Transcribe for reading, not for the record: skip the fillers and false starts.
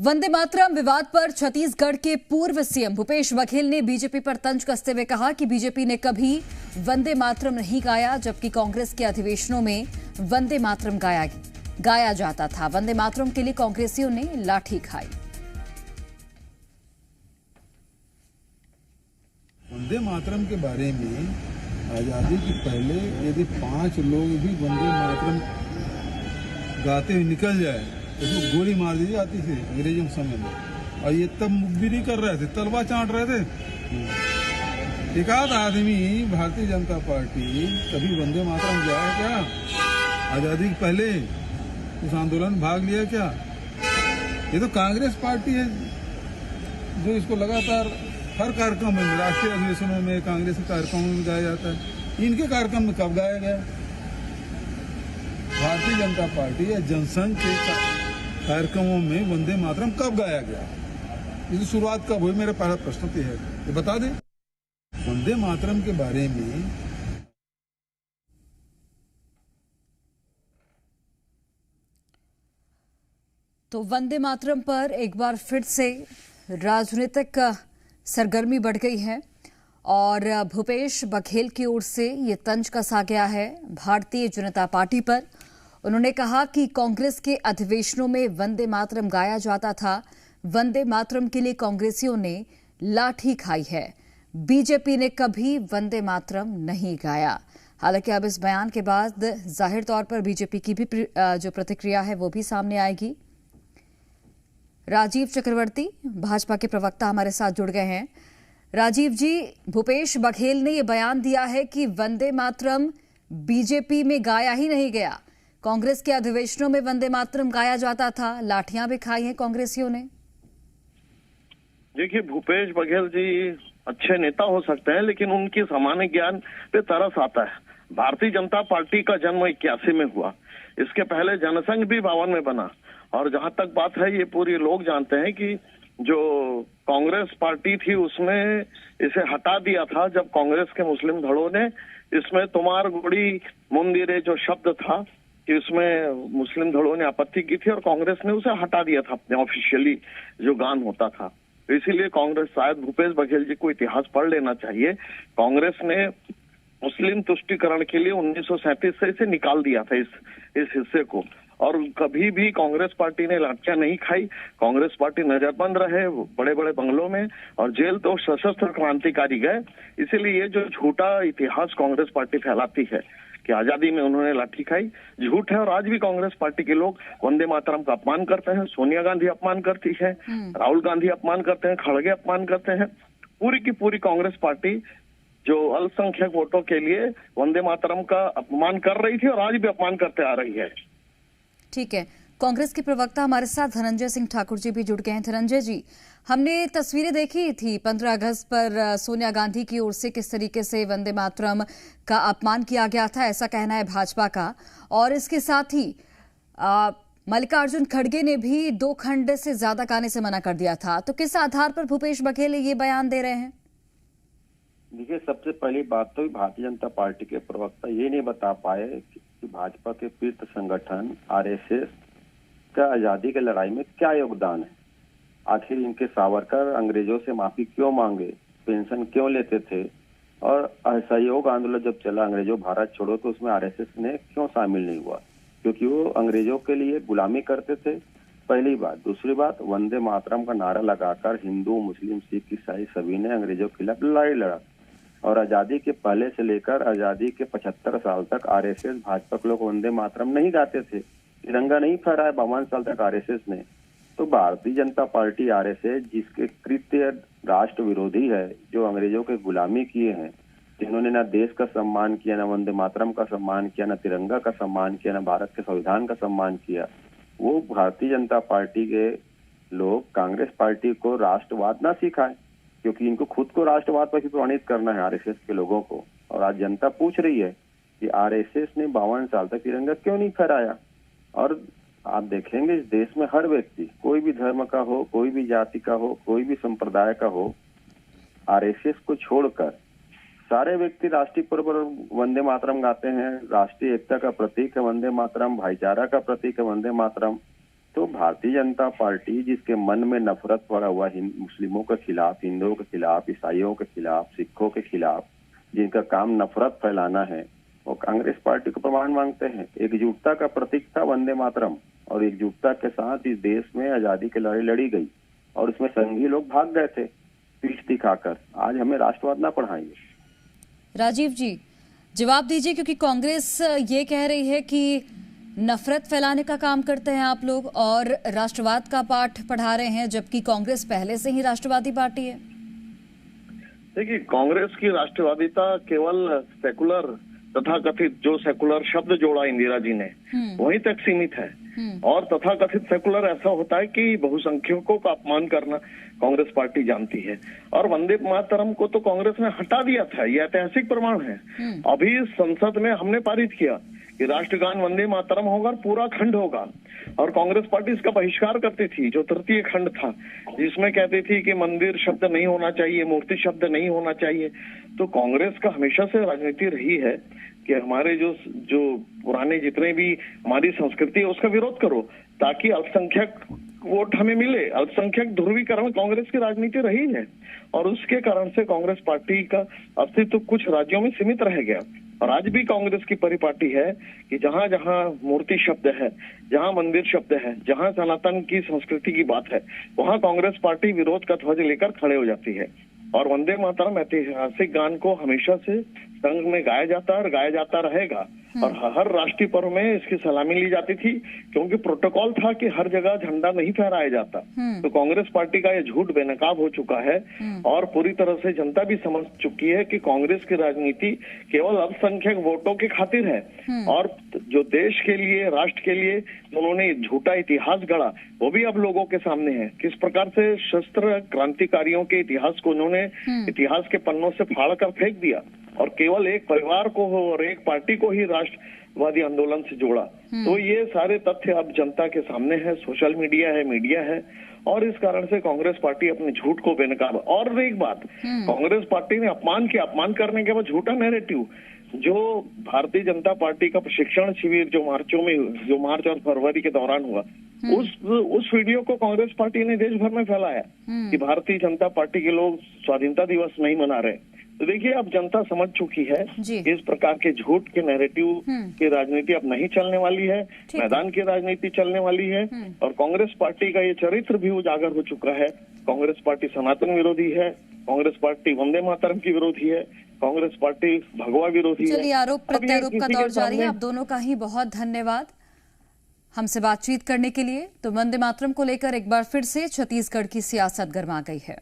वंदे मातरम विवाद पर छत्तीसगढ़ के पूर्व सीएम भूपेश बघेल ने बीजेपी पर तंज कसते हुए कहा कि बीजेपी ने कभी वंदे मातरम नहीं गाया, जबकि कांग्रेस के अधिवेशनों में वंदे मातरम गाया जाता था। वंदे मातरम के लिए कांग्रेसियों ने लाठी खाई। वंदे मातरम के बारे में आजादी के पहले यदि 5 लोग भी वंदे मातरम गाते हुए निकल जाए तो गोली मार दी जाती थी अंग्रेजों के समय में। और ये तब मुख भी नहीं कर रहे थे, तलवा चाट रहे थे। एक आध आदमी भारतीय जनता पार्टी कभी वंदे मातरम गया है क्या? आजादी के पहले उस आंदोलन में भाग लिया क्या? ये तो कांग्रेस पार्टी है जो इसको लगातार हर कार्यक्रम में, राष्ट्रीय अधिवेशनों में, कांग्रेस के कार्यक्रमों में गाया जाता है। इनके कार्यक्रम में कब गाया गया? भारतीय जनता पार्टी या जनसंघ के कार्यक्रमों में वंदे मातरम कब गाया गया? इसकी शुरुआत कब हुई? मेरा पहला प्रश्न तो है, ये बता दें। वंदे मातरम के बारे में तो वंदे मातरम पर एक बार फिर से राजनीतिक सरगर्मी बढ़ गई है और भूपेश बघेल की ओर से ये तंज कसा गया है भारतीय जनता पार्टी पर। उन्होंने कहा कि कांग्रेस के अधिवेशनों में वंदे मातरम गाया जाता था। वंदे मातरम के लिए कांग्रेसियों ने लाठी खाई है। बीजेपी ने कभी वंदे मातरम नहीं गाया। हालांकि अब इस बयान के बाद जाहिर तौर पर बीजेपी की भी जो प्रतिक्रिया है वो भी सामने आएगी। राजीव चक्रवर्ती भाजपा के प्रवक्ता हमारे साथ जुड़ गए हैं। राजीव जी, भूपेश बघेल ने यह बयान दिया है कि वंदे मातरम बीजेपी में गाया ही नहीं गया। कांग्रेस के अधिवेशनों में वंदे मातरम गाया जाता था, लाठियां भी खाई हैं कांग्रेसियों ने। देखिए, भूपेश बघेल जी अच्छे नेता हो सकते हैं, लेकिन उनकी सामान्य ज्ञान पे तरस आता है। भारतीय जनता पार्टी का जन्म 81 में हुआ। इसके पहले जनसंघ भी 52 में बना। और जहां तक बात है, ये पूरे लोग जानते हैं कि जो कांग्रेस पार्टी थी उसमें इसे हटा दिया था जब कांग्रेस के मुस्लिम धड़ों ने इसमें तुमार गुड़ी मुंदिरे जो शब्द था कि उसमें मुस्लिम धड़ों ने आपत्ति की थी और कांग्रेस ने उसे हटा दिया था अपने ऑफिशियली जो गान होता था। तो इसीलिए कांग्रेस, शायद भूपेश बघेल जी को इतिहास पढ़ लेना चाहिए, कांग्रेस ने मुस्लिम तुष्टीकरण के लिए 1937 से इसे निकाल दिया था इस हिस्से को। और कभी भी कांग्रेस पार्टी ने लाठियां नहीं खाई। कांग्रेस पार्टी नजरबंद रहे बड़े बड़े बंगलों में, और जेल तो सशस्त्र क्रांतिकारी गए। इसीलिए ये जो झूठा इतिहास कांग्रेस पार्टी फैलाती है कि आजादी में उन्होंने लाठी खाई, झूठ है। और आज भी कांग्रेस पार्टी के लोग वंदे मातरम का अपमान करते हैं। सोनिया गांधी अपमान करती है, राहुल गांधी अपमान करते हैं, खड़गे अपमान करते हैं। पूरी की पूरी कांग्रेस पार्टी जो अल्पसंख्यक वोटों के लिए वंदे मातरम का अपमान कर रही थी और आज भी अपमान करते आ रही है। ठीक है, कांग्रेस के प्रवक्ता हमारे साथ धनंजय सिंह ठाकुर जी भी जुड़ गए हैं। धनंजय जी, हमने तस्वीरें देखी थी 15 अगस्त पर सोनिया गांधी की ओर से किस तरीके से वंदे मातरम का अपमान किया गया था, ऐसा कहना है भाजपा का। और इसके साथ ही मल्लिकार्जुन खड़गे ने भी 2 खंड से ज्यादा गाने से मना कर दिया था। तो किस आधार पर भूपेश बघेल ये बयान दे रहे हैं? देखिए, सबसे पहली बात तो भारतीय जनता पार्टी के प्रवक्ता ये नहीं बता पाए कि भाजपा के पीड़ित संगठन आरएसएस का आजादी की लड़ाई में क्या योगदान है। आखिर इनके सावरकर अंग्रेजों से माफी क्यों मांगे, पेंशन क्यों लेते थे, और असहयोग आंदोलन जब चला अंग्रेजों भारत छोड़ो तो उसमें आरएसएस ने क्यों शामिल नहीं हुआ? क्योंकि वो अंग्रेजों के लिए गुलामी करते थे, पहली बात। दूसरी बात, वंदे मातरम का नारा लगाकर हिंदू, मुस्लिम, सिख, ईसाई सभी ने अंग्रेजों के खिलाफ लड़ाई लड़ा। और आजादी के पहले से लेकर आजादी के 75 साल तक आरएसएस, भाजपा के लोग वंदे मातरम नहीं गाते थे, तिरंगा नहीं फहराया 52 साल तक आरएसएस ने। तो भारतीय जनता पार्टी आरएसएस जिसके कृत्य राष्ट्र विरोधी है, जो अंग्रेजों के गुलामी किए हैं, जिन्होंने ना देश का सम्मान किया, ना वंदे मातरम का सम्मान किया, ना तिरंगा का सम्मान किया, ना भारत के संविधान का सम्मान किया, वो भारतीय जनता पार्टी के लोग कांग्रेस पार्टी को राष्ट्रवाद ना सिखाए, क्योंकि इनको खुद को राष्ट्रवाद पर ही प्रमाणित करना है आरएसएस के लोगों को। और आज जनता पूछ रही है कि आरएसएस ने 52 साल तक तिरंगा क्यों नहीं फहराया। और आप देखेंगे इस देश में हर व्यक्ति, कोई भी धर्म का हो, कोई भी जाति का हो, कोई भी संप्रदाय का हो, आरएसएस को छोड़कर सारे व्यक्ति राष्ट्रीय पर्व पर वंदे मातरम गाते हैं। राष्ट्रीय एकता का प्रतीक है वंदे मातरम, भाईचारा का प्रतीक है वंदे मातरम। तो भारतीय जनता पार्टी जिसके मन में नफरत पड़ा हुआ मुस्लिमों के खिलाफ, हिंदुओं के खिलाफ, ईसाइयों के खिलाफ, सिखों के खिलाफ, जिनका काम नफरत फैलाना है, वो कांग्रेस पार्टी को प्रमाण मांगते हैं। एकजुटता का प्रतीक था वंदे मातरम, और एकजुटता के साथ इस देश में आजादी की लड़ाई लड़ी गई और उसमें संघी लोग भाग गए थे पीठ दिखाकर। आज हमें राष्ट्रवाद ना पढ़ाएंगे। राजीव जी जवाब दीजिए, क्योंकि कांग्रेस ये कह रही है कि नफरत फैलाने का काम करते हैं आप लोग और राष्ट्रवाद का पाठ पढ़ा रहे हैं, जबकि कांग्रेस पहले से ही राष्ट्रवादी पार्टी है। देखिए, कांग्रेस की राष्ट्रवादिता केवल सेकुलर तथाकथित, जो सेकुलर शब्द जोड़ा इंदिरा जी ने, वहीं तक सीमित है। और तथाकथित सेकुलर ऐसा होता है कि बहुसंख्यकों का अपमान करना कांग्रेस पार्टी जानती है। और वंदे मातरम को तो कांग्रेस ने हटा दिया था, ये ऐतिहासिक प्रमाण है। अभी संसद में हमने पारित किया कि राष्ट्रगान वंदे मातरम होगा और पूरा खंड होगा, और कांग्रेस पार्टी इसका बहिष्कार करती थी। जो तृतीय खंड था जिसमें कहती थी कि मंदिर शब्द नहीं होना चाहिए, मूर्ति शब्द नहीं होना चाहिए। तो कांग्रेस का हमेशा से राजनीति रही है कि हमारे जो पुराने जितने भी हमारी संस्कृति है उसका विरोध करो, ताकि अल्पसंख्यक वोट हमें मिले। अल्पसंख्यक ध्रुवीकरण कांग्रेस की राजनीति रही है, और उसके कारण से कांग्रेस पार्टी का अस्तित्व कुछ राज्यों में सीमित रह गया। और आज भी कांग्रेस की परिपाटी है कि जहां जहां मूर्ति शब्द है, जहां मंदिर शब्द है, जहां सनातन की संस्कृति की बात है, वहां कांग्रेस पार्टी विरोध का ध्वज लेकर खड़े हो जाती है। और वंदे मातरम ऐतिहासिक गान को हमेशा से संघ में गाया जाता है और गाया जाता रहेगा। और हर राष्ट्रीय पर्व में इसकी सलामी ली जाती थी, क्योंकि प्रोटोकॉल था कि हर जगह झंडा नहीं फहराया जाता। तो कांग्रेस पार्टी का ये झूठ बेनकाब हो चुका है, और पूरी तरह से जनता भी समझ चुकी है कि कांग्रेस की राजनीति केवल अल्पसंख्यक वोटों की खातिर है। और जो देश के लिए, राष्ट्र के लिए उन्होंने झूठा इतिहास गढ़ा, वो भी अब लोगों के सामने है। किस प्रकार से शस्त्र क्रांतिकारियों के इतिहास को उन्होंने इतिहास के पन्नों से फाड़ कर फेंक दिया, और केवल एक परिवार को और एक पार्टी को ही राष्ट्रवादी आंदोलन से जोड़ा। तो ये सारे तथ्य अब जनता के सामने है, सोशल मीडिया है, मीडिया है, और इस कारण से कांग्रेस पार्टी अपने झूठ को बेनकाब। और एक बात, कांग्रेस पार्टी ने अपमान करने के बाद झूठा नैरेटिव, जो भारतीय जनता पार्टी का प्रशिक्षण शिविर जो मार्च और फरवरी के दौरान हुआ, उस वीडियो को कांग्रेस पार्टी ने देश भर में फैलाया कि भारतीय जनता पार्टी के लोग स्वाधीनता दिवस नहीं मना रहे। तो देखिए, अब जनता समझ चुकी है कि इस प्रकार के झूठ के नैरेटिव की राजनीति अब नहीं चलने वाली है, मैदान की राजनीति चलने वाली है। और कांग्रेस पार्टी का ये चरित्र भी उजागर हो चुका है। कांग्रेस पार्टी सनातन विरोधी है, कांग्रेस पार्टी वंदे मातरम की विरोधी है, कांग्रेस पार्टी भगवा विरोधी है। चलिए, आरोप प्रत्यारोप का दौर जारी है। आप दोनों का ही बहुत धन्यवाद हमसे बातचीत करने के लिए। तो वंदे मातरम को लेकर एक बार फिर से छत्तीसगढ़ की सियासत गर्मा गई है।